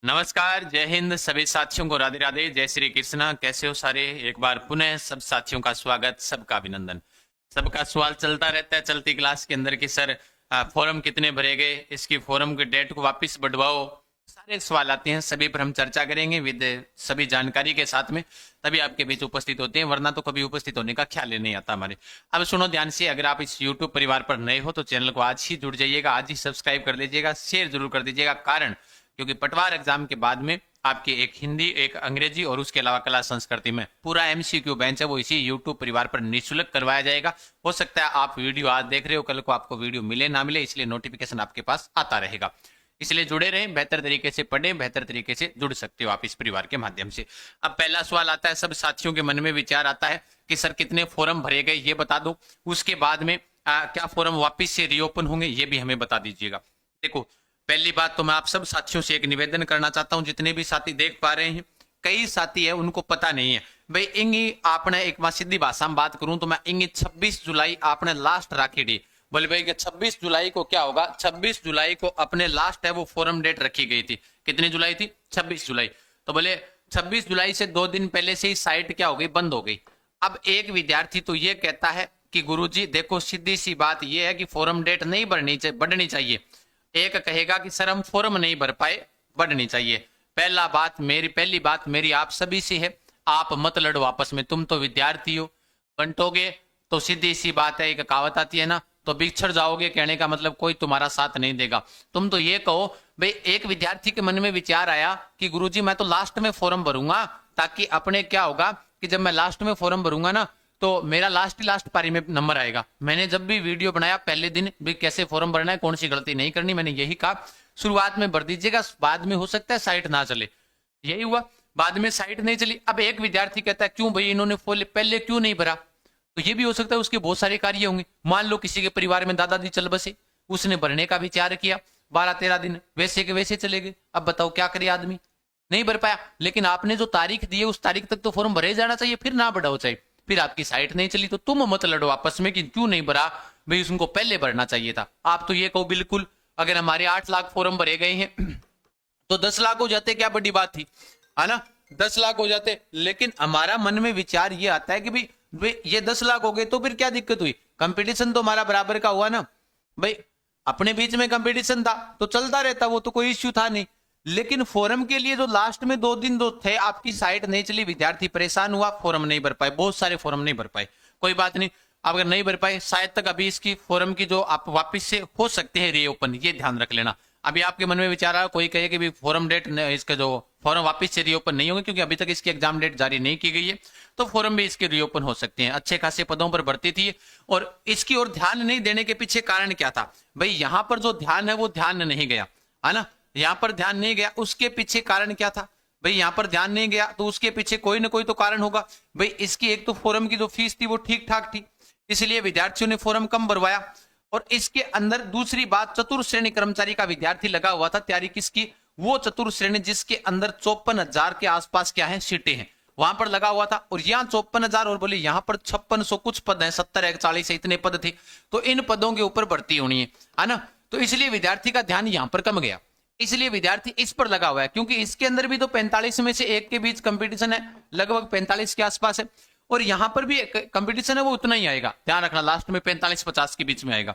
नमस्कार, जय हिंद। सभी साथियों को राधे राधे, जय श्री कृष्णा। कैसे हो सारे? एक बार पुनः सब साथियों का स्वागत, सबका अभिनंदन। सबका सवाल चलता रहता है चलती क्लास के अंदर कि सर फॉर्म कितने भरे गए, इसकी फॉर्म की डेट को वापस बढ़वाओ। सारे सवाल आते हैं, सभी पर हम चर्चा करेंगे विद सभी जानकारी के साथ में, तभी आपके बीच उपस्थित होते हैं, वरना तो कभी उपस्थित होने का ख्याल ही नहीं आता हमारे। अब सुनो ध्यान से, अगर आप इस यूट्यूब परिवार पर नए हो तो चैनल को आज ही जुड़ जाइएगा, आज ही सब्सक्राइब कर लीजिएगा, शेयर जरूर कर दीजिएगा। कारण क्योंकि पटवार एग्जाम के बाद में आपके एक हिंदी, एक अंग्रेजी और उसके अलावा कला संस्कृति में पूरा एमसीक्यू बेंच है, वो इसी यूट्यूब परिवार पर निःशुल्क करवाया जाएगा। हो सकता है आप वीडियो आज देख रहे हो, कल को आपको वीडियो मिले ना मिले, इसलिए नोटिफिकेशन आपके पास आता रहेगा। इसलिए जुड़े रहें, बेहतर तरीके से पढ़ें, बेहतर तरीके से जुड़ सकते हो आप इस परिवार के माध्यम से। अब पहला सवाल आता है, सब साथियों के मन में विचार आता है कि सर कितने फॉर्म भरे गए ये बता दो, उसके बाद में क्या फॉर्म वापिस से रीओपन होंगे ये भी हमें बता दीजिएगा। देखो, पहली बात तो मैं आप सब साथियों से एक निवेदन करना चाहता हूं, जितने भी साथी देख पा रहे हैं, कई साथी है उनको पता नहीं है भाई। इंगी आपने एक बार सीधी भाषा में बात करूं तो मैं इंगी 26 जुलाई आपने लास्ट राखी डी। बोले भाई 26 जुलाई को क्या होगा? 26 जुलाई को अपने लास्ट है वो फॉरम डेट रखी गई थी। कितनी जुलाई थी? 26 जुलाई। तो बोले 26 जुलाई से 2 दिन पहले से ही साइट क्या हो गई? बंद हो गई। अब एक विद्यार्थी तो ये कहता है कि गुरुजी देखो, सीधी सी बात ये है कि फॉरम डेट नहीं बढ़नी चाहिए। एक कहेगा कि सर हम फॉर्म नहीं भर पाए, बढ़नी चाहिए। पहली बात मेरी आप सभी से है, आप मत लड़ो आपस में। तुम तो विद्यार्थी हो, बंटोगे तो सीधी सी बात है, एक कहावत आती है ना, तो बिछड़ जाओगे। कहने का मतलब कोई तुम्हारा साथ नहीं देगा। तुम तो ये कहो भाई, एक विद्यार्थी के मन में विचार आया कि गुरुजी मैं तो लास्ट में फॉर्म भरूंगा, ताकि अपने क्या होगा कि जब मैं लास्ट में फॉर्म भरूंगा ना तो मेरा लास्ट पारी में नंबर आएगा। मैंने जब भी वीडियो बनाया पहले दिन भी कैसे फॉर्म भरना है, कौन सी गलती नहीं करनी, मैंने यही कहा शुरुआत में भर दीजिएगा, बाद में हो सकता है साइट ना चले। यही हुआ, बाद में साइट नहीं चली। अब एक विद्यार्थी कहता है क्यों भाई इन्होंने पहले क्यों नहीं भरा? तो ये भी हो सकता है उसके बहुत सारे कार्य होंगे। मान लो किसी के परिवार में दादाजी चल बसे, उसने भरने का विचार किया, 12-13 दिन वैसे के वैसे चले गए। अब बताओ क्या करे आदमी? नहीं भर पाया। लेकिन आपने जो तारीख दी है उस तारीख तक तो फॉर्म भरे जाना चाहिए, फिर ना बढ़ाओ चाहिए। फिर आपकी साइट नहीं चली तो तुम मत लड़ो आपस में कि क्यों नहीं भरा भाई, उसको पहले भरना चाहिए था। आप तो ये कहो बिल्कुल, अगर हमारे 8 लाख फॉर्म भरे गए हैं तो 10 लाख हो जाते, क्या बड़ी बात थी, है ना? 10 लाख हो जाते। लेकिन हमारा मन में विचार ये आता है कि भाई ये 10 लाख हो गए तो फिर क्या दिक्कत हुई? कंपटीशन तो हमारा बराबर का हुआ ना भाई। अपने बीच में कंपटीशन था तो चलता रहता, वो तो कोई इश्यू था नहीं। लेकिन फोरम के लिए जो लास्ट में 2 दिन जो थे आपकी साइट नहीं चली, विद्यार्थी परेशान हुआ, फोरम नहीं भर पाए, बहुत सारे फोरम नहीं भर पाए। कोई बात नहीं, आप अगर नहीं भर पाए शायद तक अभी इसकी फोरम की जो आप वापस से हो सकते हैं रीओपन, ये ध्यान रख लेना। अभी आपके मन में विचार आया, कोई कहे कि भी फॉरम डेट इसका जो फॉरम वापस से रीओपन नहीं होंगे क्योंकि अभी तक इसकी एग्जाम डेट जारी नहीं की गई है, तो फॉरम भी इसके रीओपन हो सकते हैं। अच्छे खासे पदों पर भर्ती थी और इसकी ओर ध्यान नहीं देने के पीछे कारण क्या था भाई? यहां पर जो ध्यान है वो ध्यान नहीं गया, है ना? यहां पर ध्यान नहीं गया, उसके पीछे कारण क्या था भाई? यहां पर ध्यान नहीं गया तो उसके पीछे कोई ना कोई तो कारण होगा भाई। इसकी एक तो फोरम की जो फीस थी वो ठीक ठाक थी, इसलिए विद्यार्थियों ने फॉर्म कम भरवाया। और इसके अंदर दूसरी बात, चतुर्थ श्रेणी कर्मचारी का विद्यार्थी लगा हुआ था तैयारी किसकी? वो चतुर्थ श्रेणी जिसके अंदर 54,000 के आसपास क्या है सीटें हैं, वहां पर लगा हुआ था। और यहाँ 54,000 और बोले यहाँ पर 5600 कुछ पद हैं, 70-41 इतने पद थे, तो इन पदों के ऊपर भर्ती होनी है ना? तो इसलिए विद्यार्थी का ध्यान यहां पर कम गया, इसलिए विद्यार्थी इस पर लगा हुआ है। क्योंकि इसके अंदर भी तो 45 में से एक के बीच कंपटीशन है, लगभग 45 के आसपास है। और यहां पर भी कंपटीशन है वो उतना ही आएगा, ध्यान रखना, लास्ट में 45-50 के बीच में आएगा।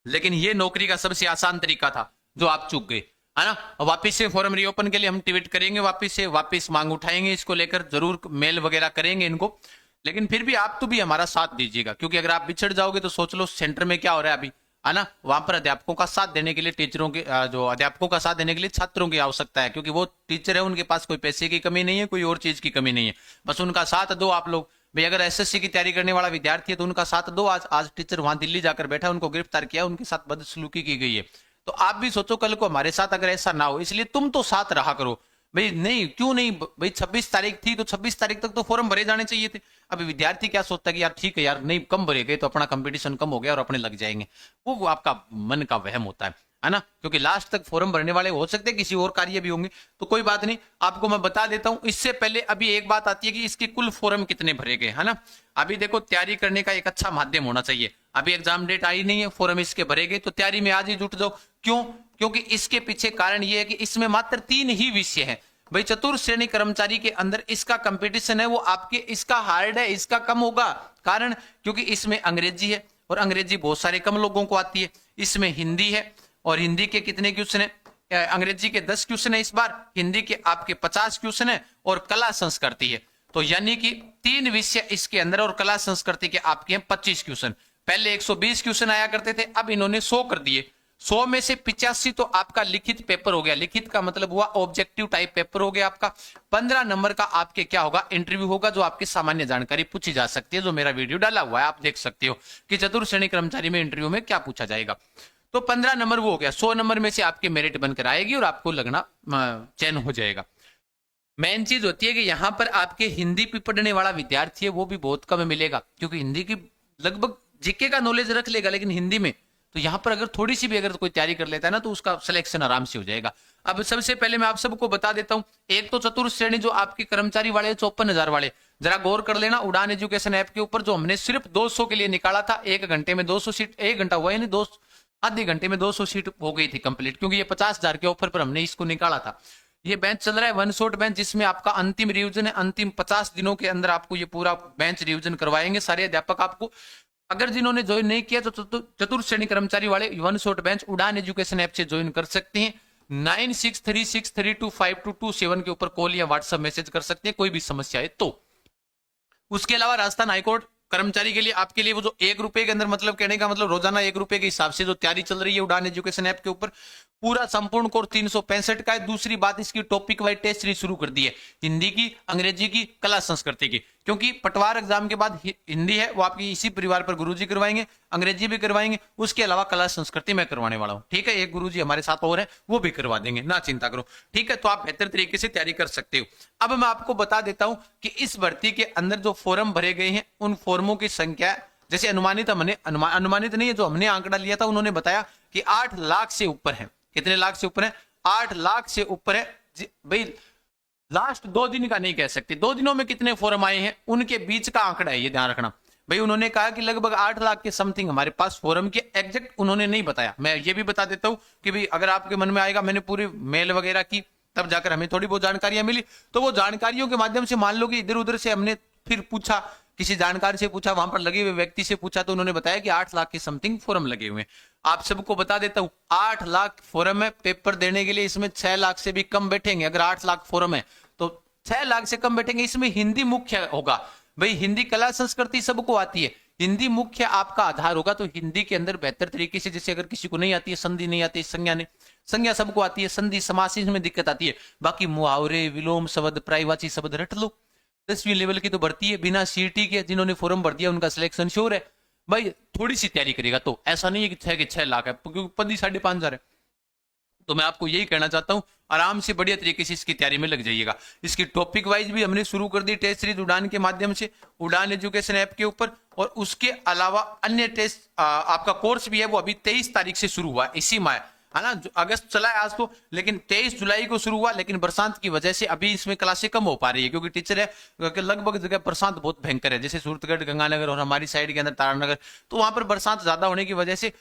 लेकिन ये नौकरी का सबसे आसान तरीका था जो आप चूक गए, है ना? वापिस से फॉर्म रीओपन के लिए हम ट्वीट करेंगे, वापिस मांग उठाएंगे, इसको लेकर जरूर मेल वगैरह करेंगे इनको। लेकिन फिर भी आप तो भी हमारा साथ दीजिएगा, क्योंकि अगर आप बिछड़ जाओगे तो सोच लो सेंटर में क्या हो रहा है अभी, है ना? वहां पर अध्यापकों का साथ देने के लिए, टीचरों के जो अध्यापकों का साथ देने के लिए छात्रों की आवश्यकता है, क्योंकि वो टीचर है, उनके पास कोई पैसे की कमी नहीं है, कोई और चीज की कमी नहीं है, बस उनका साथ दो आप लोग भाई। अगर एसएससी की तैयारी करने वाला विद्यार्थी है तो उनका साथ दो। आज टीचर वहां दिल्ली जाकर बैठा, उनको गिरफ्तार किया, उनके साथ बदसलूकी की गई है। तो आप भी सोचो कल को हमारे साथ अगर ऐसा ना हो, इसलिए तुम तो साथ रहा करो भाई। नहीं क्यों नहीं भाई, 26 तारीख थी तो 26 तारीख तक तो फॉर्म भरे जाने चाहिए थे। अभी विद्यार्थी क्या सोचता है कि यार ठीक है यार, नहीं कम भरे गए तो अपना कंपटीशन कम हो गया और अपने लग जाएंगे, वो आपका मन का वहम होता है ना? क्योंकि लास्ट तक फॉर्म भरने वाले हो सकते हैं किसी और कार्य भी होंगे, तो कोई बात नहीं, आपको मैं बता देता हूं। इससे पहले अभी एक बात आती है कि इसके कुल फॉर्म कितने भरे गए, है ना? अभी देखो, तैयारी करने का एक अच्छा माध्यम होना चाहिए। अभी एग्जाम डेट आई नहीं है, फॉर्म इसके भरेगे, तो तैयारी में आज ही जुट जाओ। क्यों? क्योंकि इसके पीछे कारण ये है कि इसमें मात्र 3 ही विषय है भाई। चतुर्थ श्रेणी कर्मचारी के अंदर इसका कंपटीशन है वो आपके, इसका हार्ड है, इसका कम होगा। कारण क्योंकि इसमें अंग्रेजी है और अंग्रेजी बहुत सारे कम लोगों को आती है। इसमें हिंदी है और हिंदी के कितने क्वेश्चन है? अंग्रेजी के 10 क्वेश्चन है इस बार, हिंदी के आपके 50 क्वेश्चन है और कला संस्कृति है। तो यानी कि 3 विषय इसके अंदर और कला संस्कृति के आपके 25 क्वेश्चन। पहले 120 क्वेश्चन आया करते थे, अब इन्होंने 100 कर दिए। 100 में से 85 तो आपका लिखित पेपर हो गया। लिखित का मतलब हुआ ऑब्जेक्टिव टाइप पेपर हो गया आपका। 15 नंबर का आपके क्या होगा? इंटरव्यू होगा, जो आपकी सामान्य जानकारी पूछी जा सकती है, जो मेरा वीडियो डाला हुआ है, आप देख सकते हो कि चतुर्थ श्रेणी कर्मचारी में इंटरव्यू में क्या पूछा जाएगा। तो 15 नंबर वो हो गया। 100 नंबर में से आपके मेरिट बनकर आएगी और आपको लगना चयन हो जाएगा। मेन चीज होती है कि यहाँ पर आपके हिंदी पे पढ़ने वाला विद्यार्थी है वो भी बहुत कम मिलेगा, क्योंकि हिंदी की लगभग जीके का नॉलेज रख लेगा, लेकिन हिंदी में तो यहाँ पर अगर थोड़ी सी भी अगर कोई तैयारी कर लेता है ना, तो उसका सिलेक्शन आराम से हो जाएगा। अब सबसे पहले मैं आप सबको बता देता हूँ, एक तो चतुर्थ श्रेणी जो आपके कर्मचारी वाले 54,000 वाले, जरा गौर कर लेना उड़ान एजुकेशन ऐप के ऊपर, जो हमने सिर्फ 200 के लिए निकाला था। 1 घंटे में 200 सीट, 1 घंटा हुआ नहीं, 2 आधे घंटे में 200 सीट हो गई थी कंप्लीट, क्योंकि ये 50,000 के ऑफर पर हमने इसको निकाला था। ये बेंच चल रहा है वन शॉट बेंच, जिसमें आपका अंतिम रिवीजन है। अंतिम 50 दिनों के अंदर आपको ये पूरा बेंच रिवीजन करवाएंगे सारे अध्यापक आपको। अगर जिन्होंने ज्वाइन नहीं किया तो चतुर्थ श्रेणी कर्मचारी वाले वन शॉट बेंच उड़ान एजुकेशन ऐप से ज्वाइन कर सकते हैं। 9636325227 के ऊपर कॉल या व्हाट्सएप मैसेज कर सकते हैं कोई भी समस्या है तो। उसके अलावा राजस्थान हाईकोर्ट कर्मचारी के लिए आपके लिए वो जो 1 रुपए के अंदर, मतलब कहने का मतलब रोजाना 1 रुपए के हिसाब से जो तैयारी चल रही है उड़ान एजुकेशन ऐप के ऊपर, पूरा संपूर्ण कोर्स 365 का है। दूसरी बात, इसकी टॉपिक वाइज टेस्ट सीरीज शुरू कर दी है, हिंदी की, अंग्रेजी की, कला संस्कृति की। क्योंकि पटवार एग्जाम के बाद हिंदी है वो आपकी इसी परिवार पर गुरुजी करवाएंगे, अंग्रेजी भी करवाएंगे, उसके अलावा कला संस्कृति मैं करवाने वाला हूं। ठीक है, एक गुरुजी हमारे साथ और है, वो भी करवा देंगे, ना चिंता करो। ठीक है, तो आप बेहतर तरीके से तैयारी कर सकते हो। अब मैं आपको बता देता हूं कि इस भर्ती के अंदर जो फॉर्म भरे गए हैं उन फॉर्मों की संख्या, जैसे अनुमानित, हमने अनुमानित नहीं है, जो हमने आंकड़ा लिया था उन्होंने बताया कि 8 लाख से ऊपर है। कितने लाख से ऊपर है? 8 लाख से ऊपर है भाई। लास्ट 2 दिन का नहीं कह सकते, 2 दिनों में कितने फॉर्म आए हैं उनके बीच का आंकड़ा है, ये ध्यान रखना भाई। उन्होंने कहा कि लगभग 8 लाख के समथिंग हमारे पास फॉर्म के, एग्जैक्ट उन्होंने नहीं बताया। मैं ये भी बता देता हूं कि भाई अगर आपके मन में आएगा, मैंने पूरी मेल वगैरह की तब जाकर हमें थोड़ी बहुत जानकारियां मिली, तो वो जानकारियों के माध्यम से मान लो कि इधर उधर से हमने फिर पूछा, किसी जानकार से पूछा, वहां पर लगे हुए व्यक्ति से पूछा, तो उन्होंने बताया कि 8 लाख के समथिंग फॉर्म लगे हुए हैं। आप सबको बता देता हूं, 8 लाख फॉर्म है पेपर देने के लिए, इसमें 6 लाख से भी कम बैठेंगे। अगर 8 लाख फॉर्म है तो 6 लाख से कम बैठेंगे। इसमें हिंदी मुख्य होगा भाई, हिंदी कला संस्कृति सबको आती है, हिंदी मुख्य आपका आधार होगा। तो हिंदी के अंदर बेहतर तरीके से, जैसे अगर किसी को नहीं आती है, संधि नहीं आती, संज्ञा सबको आती है, संधि समास में दिक्कत आती है, बाकी मुहावरे, विलोम शब्द, पर्यायवाची शब्द रट लो। 10वीं लेवल की तो भर्ती है, बिना सीटी के जिन्होंने फॉर्म भर दिया उनका सिलेक्शन श्योर है भाई। थोड़ी सी तैयारी करेगा तो ऐसा नहीं है कि 6 लाख है, क्योंकि पद ही 5,500 है। तो मैं आपको यही कहना चाहता हूं, आराम से बढ़िया तरीके से इसकी तैयारी में लग जाइएगा। इसकी टॉपिक वाइज भी हमने शुरू कर दी टेस्ट सीरीज उड़ान के माध्यम से, उड़ान एजुकेशन ऐप के ऊपर। और उसके अलावा अन्य टेस्ट आपका कोर्स भी है, वो अभी 23 तारीख से शुरू हुआ इसी माह, है ना। अगस्त चला है आज तो, लेकिन 23 जुलाई को शुरू हुआ। लेकिन बरसात की वजह से अभी इसमें क्लासें कम हो पा रही है, क्योंकि टीचर है लगभग जगह बरसात बहुत भयंकर है, जैसे सूरतगढ़, गंगानगर और हमारी साइड के अंदर तारानगर, तो वहां पर बरसात ज्यादा होने की वजह से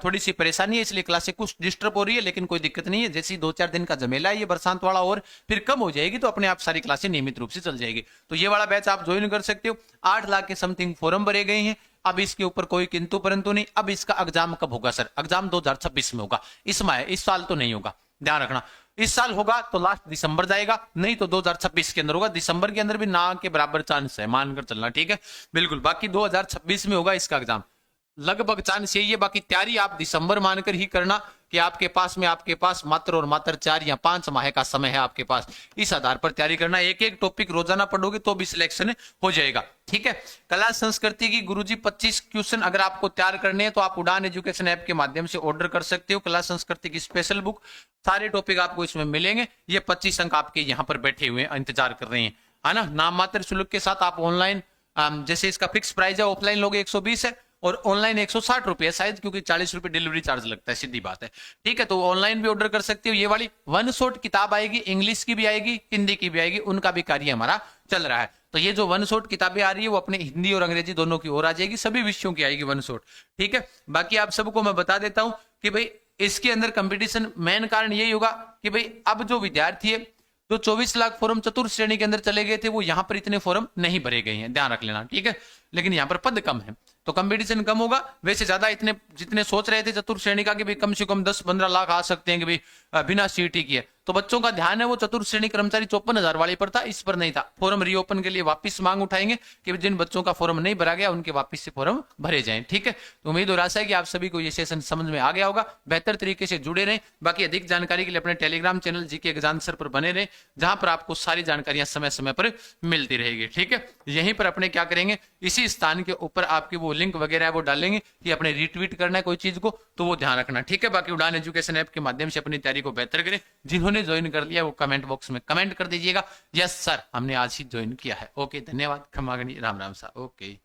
थोड़ी सी परेशानी है, इसलिए क्लासें कुछ डिस्टर्ब हो रही है। लेकिन कोई दिक्कत नहीं है, जैसे 2-4 दिन का झमेला है ये बरसात वाला, और फिर कम हो जाएगी तो अपने आप सारी क्लासें नियमित रूप से चल जाएगी। तो ये वाला बैच आप ज्वाइन कर सकते हो। 8 लाख के समथिंग फॉर्म भरे गए हैं। अब इसके ऊपर कोई किंतु परंतु नहीं। अब इसका एग्जाम कब होगा सर? एग्जाम 2026 में होगा, इस साल तो नहीं होगा, ध्यान रखना। इस साल होगा तो लास्ट दिसंबर जाएगा, नहीं तो 2026 के अंदर होगा। दिसंबर के अंदर भी ना के बराबर चांस है, मानकर चलना, ठीक है बिल्कुल। बाकी 2026 में होगा इसका एग्जाम, लगभग चांस यही है। बाकी तैयारी आप दिसंबर मानकर ही करना कि आपके पास मात्र और मात्र 4 या 5 माह का समय है आपके पास। इस आधार पर तैयारी करना, एक टॉपिक रोजाना पढ़ोगे तो भी सिलेक्शन हो जाएगा, ठीक है। कला संस्कृति की गुरुजी 25 क्वेश्चन अगर आपको तैयार करने हैं तो आप उड़ान एजुकेशन ऐप के माध्यम से ऑर्डर कर सकते हो। कला संस्कृति की स्पेशल बुक, सारे टॉपिक आपको इसमें मिलेंगे। ये 25 अंक आपके यहाँ पर बैठे हुए इंतजार कर रहे हैं, है ना। नाम मात्र शुल्क के साथ आप ऑनलाइन, जैसे इसका फिक्स प्राइस है, ऑफलाइन लोग 120 है और ऑनलाइन 160 रुपए शायद, क्योंकि 40 रुपए डिलीवरी चार्ज लगता है, सीधी बात है, ठीक है। तो ऑनलाइन भी ऑर्डर कर सकते हो। ये वाली वन शॉट किताब आएगी, इंग्लिश की भी आएगी, हिंदी की भी आएगी, उनका भी कार्य हमारा चल रहा है। तो ये जो वन शॉट किताबें आ रही है वो अपने हिंदी और अंग्रेजी दोनों की ओर आ जाएगी, सभी विषयों की आएगी वन शॉट। ठीक है, बाकी आप सबको मैं बता देता हूं कि भाई इसके अंदर कंपटीशन मेन कारण यही होगा कि भाई अब जो विद्यार्थी है, जो 24 लाख फॉर्म चतुर्थ श्रेणी के अंदर चले गए थे, वो यहां पर इतने फॉर्म नहीं भरे गए हैं, ध्यान रख लेना। ठीक है, लेकिन यहां पर पद कम है तो कंपटीशन कम होगा। वैसे ज्यादा इतने जितने सोच रहे थे चतुर्थ श्रेणी का कि भाई कम से कम 10-15 लाख आ सकते हैं कि भाई बिना सीईटी किए, तो बच्चों का ध्यान है वो चतुर्थ श्रेणी कर्मचारी 54,000 वाले पर था, इस पर नहीं था। फॉर्म रीओपन के लिए वापस मांग उठाएंगे कि जिन बच्चों का फॉर्म नहीं भरा गया उनके वापस से फॉर्म भरे जाएं। ठीक है, तो उम्मीद और आशा है कि आप सभी को ये सेशन समझ में आ गया होगा, बेहतर तरीके से जुड़े रहें। बाकी अधिक जानकारी के लिए अपने Telegram channel GK exam sir पर बने रहें, जहां पर आपको सारी जानकारियां समय समय पर मिलती रहेगी। ठीक है, यहीं पर अपने क्या करेंगे, इसी स्थान के ऊपर आपकी वो लिंक वगैरह है वो डालेंगे कि अपने रीट्वीट करना है कोई चीज को, तो वो ध्यान रखना। ठीक है, बाकी उड़ान एजुकेशन ऐप के माध्यम से अपनी तैयारी को बेहतर करें। जिन्होंने ज्वाइन कर लिया वो कमेंट बॉक्स में कमेंट कर दीजिएगा, यस सर हमने आज ही ज्वाइन किया है। ओके, धन्यवाद, खमागनी, राम राम सा। ओके।